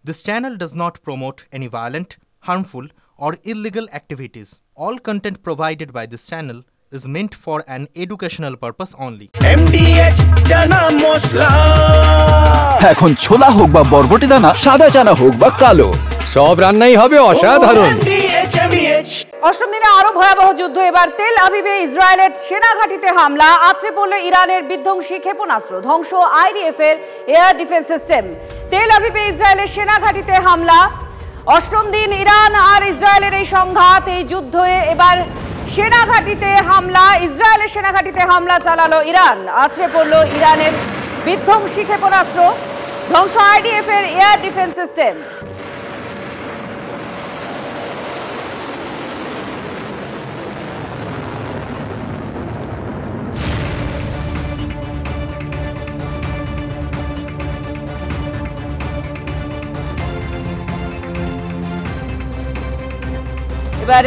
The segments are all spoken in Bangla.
This channel does not promote any violent, harmful, or illegal activities. All content provided by this channel is meant for an educational purpose only. MDH chana mosla এখন ছোলা হোক বা বরবটি দানা, সাদা চানা হোক বা কালো, সব রান্নাই হবে অসাধারণ। অষ্টম দিনে আরো ভয়াবহ যুদ্ধ। এবার তেল আবিবে ইসরায়েলের সেনা ঘাঁটিতে হামলা, আছড়ে পড়ল ইরানের বিধ্বংসী ক্ষেপণাস্ত্র, ধ্বংস আইডিএফ এর এয়ার ডিফেন্স সিস্টেম। তেল আবিবে ইসরায়েলের সেনা ঘাঁটিতে হামলা, অষ্টম দিন ইরান আর ইসরায়েলের এই সংঘাত, এই যুদ্ধে এবার সেনা ঘাঁটিতে হামলা, ইসরায়েলের সেনা ঘাঁটিতে হামলা চালালো ইরান, আছড়ে পড়ল ইরানের বিধ্বংসী ক্ষেপণাস্ত্র, ধ্বংস আইডিএফ এর এয়ার ডিফেন্স সিস্টেম। এবার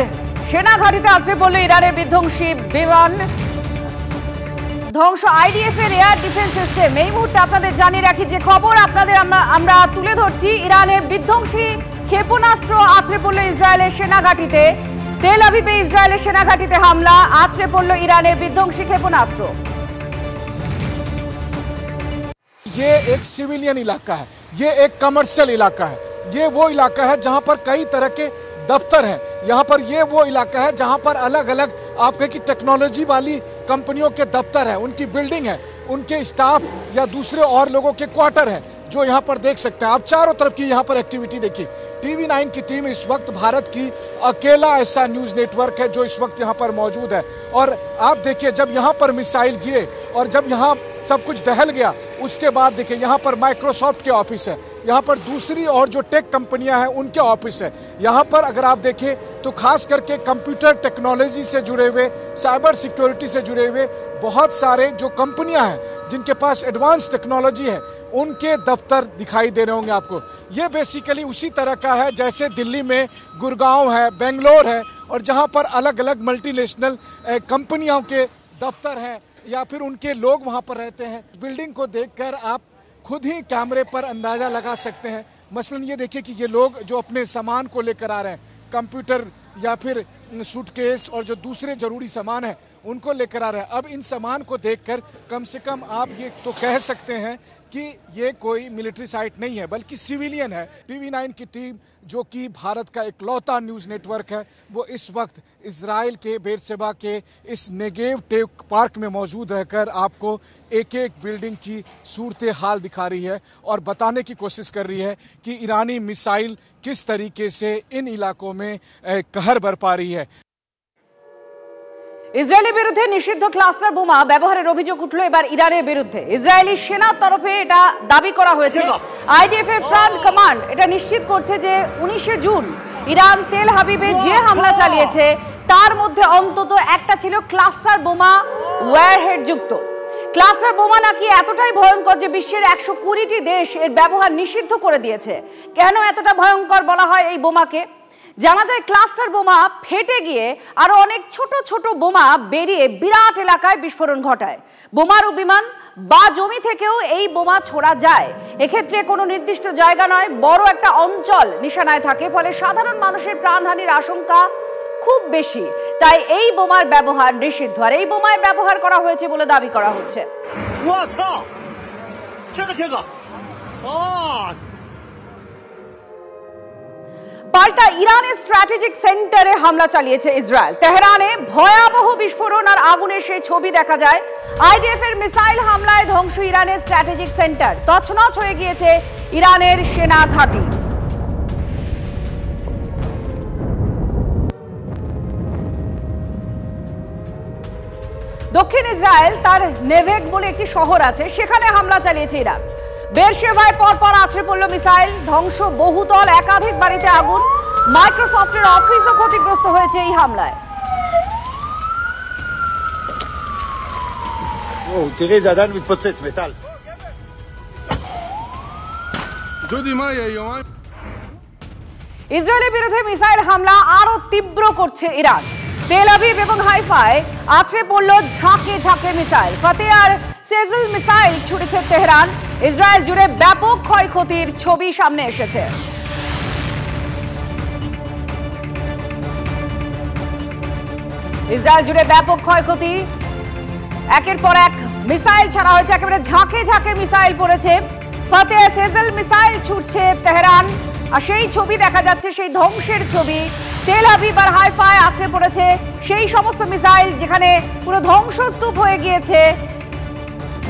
সেনা ঘাঁটিতে আছড়ে পড়ল ইরানের বিধ্বংসী বিমান, ধ্বংস আইডিএফ এর এয়ার ডিফেন্স সিস্টেম। এই মুহূর্তে আপনাদের জানিয়ে রাখি যে খবর আপনাদের আমরা তুলে ধরছি, ইরানের বিধ্বংসী ক্ষেপণাস্ত্র আছড়ে পড়ল ইসরায়েলের সেনা ঘাঁটিতে। তেল আবিবে ইসরায়েলের সেনা ঘাঁটিতে হামলা, আছড়ে পড়ল ইরানের বিধ্বংসী ক্ষেপণাস্ত্র। ये एक सिविलियन इलाका है, ये एक कमर्शियल इलाका है, ये वो इलाका है जहां पर कई तरह के दफ्तर हैं। यहाँ पर ये वो इलाका है जहाँ पर अलग अलग आपके की टेक्नोलॉजी वाली कंपनियों के दफ्तर हैं, उनकी बिल्डिंग है, उनके स्टाफ या दूसरे और लोगों के क्वार्टर हैं जो यहाँ पर देख सकते हैं। आप चारों तरफ की यहाँ पर एक्टिविटी देखिए। TV9 की टीम इस वक्त भारत की अकेला ऐसा न्यूज़ नेटवर्क है जो इस वक्त यहाँ पर मौजूद है। और आप देखिए जब यहाँ पर मिसाइल गिरे और जब यहाँ सब कुछ दहल गया, उसके बाद देखिए यहाँ पर माइक्रोसॉफ्ट के ऑफिस है, यहाँ पर दूसरी और जो टेक कंपनियां हैं उनके ऑफिस है। यहाँ पर अगर आप देखें तो खास करके कंप्यूटर टेक्नोलॉजी से जुड़े हुए, साइबर सिक्योरिटी से जुड़े हुए बहुत सारे जो कंपनियां हैं जिनके पास एडवांस टेक्नोलॉजी है, उनके दफ्तर दिखाई दे रहे होंगे आपको। ये बेसिकली उसी तरह का है जैसे दिल्ली में गुड़गांव है, बेंगलोर है, और जहाँ पर अलग अलग मल्टीनेशनल कंपनियों के दफ्तर हैं या फिर उनके लोग वहाँ पर रहते हैं। बिल्डिंग को देखकर आप खुद ही कैमरे पर अंदाज़ा लगा सकते हैं। मसलन ये देखिए कि ये लोग जो अपने सामान को लेकर आ रहे हैं, कंप्यूटर या फिर सूटकेस और जो दूसरे ज़रूरी सामान हैं उनको लेकर आ रहे हैं। अब इन सामान को देखकर कम से कम आप ये तो कह सकते हैं कि ये कोई मिलिट्री साइट नहीं है बल्कि सिविलियन है। TV9 की टीम जो कि भारत का इकलौता न्यूज़ नेटवर्क है, वो इस वक्त इजराइल के बेरशेबा के इस नेगेव टेक पार्क में मौजूद रहकर आपको एक एक बिल्डिंग की सूरत हाल दिखा रही है और बताने की कोशिश कर रही है कि ईरानी मिसाइल किस तरीके से इन इलाकों में कहर बरपा रही है। ইসরায়েলের বিরুদ্ধে নিষিদ্ধ ক্লাস্টার বোমা ব্যবহারের অভিযোগ উঠল এবার ইরানের বিরুদ্ধে। ইসরায়েলি সেনার তরফে এটা দাবি করা হয়েছে। আইডিএফ এর ফ্রন্ট কমান্ড এটা নিশ্চিত করছে যে 19 জুন ইরান তেল আবিবে যে হামলা চালিয়েছে তার মধ্যে অন্তত একটা ছিল ক্লাস্টার বোমা ওয়্যারহেড যুক্ত। ক্লাস্টার বোমা নাকি এতটাই ভয়ঙ্কর যে বিশ্বের 120টি দেশ এর ব্যবহার নিষিদ্ধ করে দিয়েছে। কেন এতটা ভয়ঙ্কর বলা হয় এই বোমাকে? জানা যায় ক্লাস্টার বোমা ফেটে গিয়ে আরো অনেক ছোট ছোট বোমা বেরিয়ে বিরাট এলাকায় বিস্ফোরণ ঘটায়। বোমারু বিমান বা জমি থেকেও এই বোমা ছোড়া যায়। এক্ষেত্রে কোনো নির্দিষ্ট জায়গা নয়, বড় একটা অঞ্চল নিশানায় থাকে, ফলে সাধারণ মানুষের প্রাণহানির আশঙ্কা খুব বেশি। তাই এই বোমার ব্যবহার নিষিদ্ধ, আর এই বোমায় ব্যবহার করা হয়েছে বলে দাবি করা হচ্ছে। পাল্টা ইরানের স্ট্র্যাটেজিক সেন্টারে হামলা চালিয়েছে ইসরায়েল। তেহরানে ভয়াবহ বিস্ফোরণ আর আগুনের সেই ছবি দেখা যায়। আইডিএফ এর মিসাইল হামলায় ধ্বংস ইরানের স্ট্র্যাটেজিক সেন্টার, তছনছ হয়ে গিয়েছে ইরানের সেনা ঘাঁটি। দক্ষিণ ইসরায়েল তার নেভেক বলে একটি শহর আছে, সেখানে হামলা চালিয়েছে ইরান। বেরশেবায় পরপর আছড়ে পড়ল মিসাইল, ধ্বংস বহুতল, একাধিক বাড়িতে আগুন, মাইক্রোসফটের অফিসও ক্ষতিগ্রস্ত হয়েছে এই হামলায়। ইসরায়েলের বিরুদ্ধে মিসাইল হামলা আরো তীব্র করছে ইরান। তেল আবিব এবং হাইফায় আছড়ে পড়ল ঝাঁকে ঝাঁকে মিসাইল। ফাতে আর সেজল মিসাইল ছুড়েছে তেহরান। ইসরায়েল জুড়ে ব্যাপক ক্ষয়ক্ষতির ছবি সামনে এসেছে। ইসরায়েল জুড়ে ব্যাপক ক্ষয়ক্ষতি, একের পর এক মিসাইল ছাড়া হয়েছে, একেবারে ঝাঁকে ঝাঁকে মিসাইল পড়েছে। ফাতে সেজেল মিসাইল ছুটছে তেহরান, আর সেই ছবি দেখা যাচ্ছে, সেই ধ্বংসের ছবি। তেল আবিব আর হাইফায় আছড়ে পড়েছে সেই সমস্ত মিসাইল যেখানে পুরো ধ্বংসস্তূপ হয়ে গিয়েছে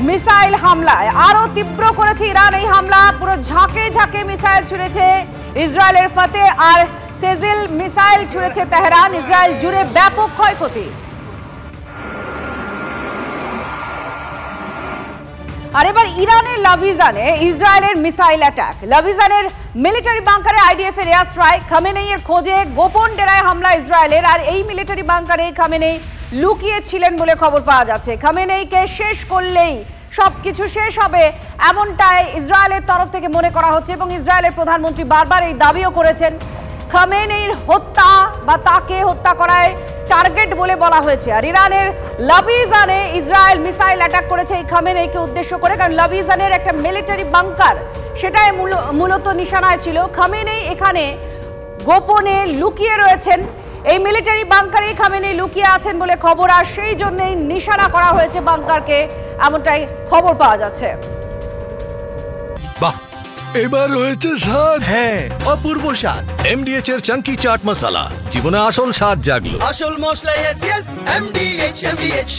মিসাইল হামলায়। আরো তীব্র করেছে ইরান এই হামলা, পুরো ঝাঁকে ঝাঁকে মিসাইল ছুড়েছে ইসরায়েলের ফাতে আর সেজেল মিসাইল ছুড়েছে তেহরান। ইসরায়েল জুড়ে ব্যাপক ক্ষয়ক্ষতি। আর এবার ইরানের লাভিজানে ইসরায়েলের মিসাইল অ্যাটাক। লাভিজানের মিলিটারি বাংকারে আইডিএফ এর এয়ার স্ট্রাইক, খামেনেইয়ের খোঁজে গোপন ডেরায় হামলা ইসরায়েলের। আর এই মিলিটারি বাংকারে খামেনেই লুকিয়ে ছিলেন বলে খবর পাওয়া যাচ্ছে। খামেনেইকে শেষ করলেই সবকিছু শেষ হবে, এমনটাই ইসরায়েলের তরফ থেকে মনে করা হচ্ছে এবং ইসরায়েলের প্রধানমন্ত্রী বারবার এই দাবিও করেছেন। খামেনেইর হত্যা বা তাকে হত্যা করায় টার্গেট বলে বলা হয়েছে। আর ইরানের লাভিজানে ইসরায়েল মিসাইল অ্যাটাক করেছে এই খামেনেইকে উদ্দেশ্য করে, কারণ লাভিজানের একটা মিলিটারি বাংকার সেটাই মূলত নিশানায় ছিল। খামেনেই এখানে গোপনে লুকিয়ে রয়েছেন, এই মিলিটারি বাংকারেই খামেনেই লুকিয়ে আছেন বলে খবর, আর সেই জন্যই নিশানা করা হয়েছে বাংকারকে, এমনটাই খবর পাওয়া যাচ্ছে। বাহ, এবার রয়েছে স্বাদ। হ্যাঁ, অপূর্ব স্বাদ। এমডিএচ এর চাঙ্কি চাট মশলা, জীবনে আসল স্বাদ জাগলো। আসল মশলা, এমডিএচ।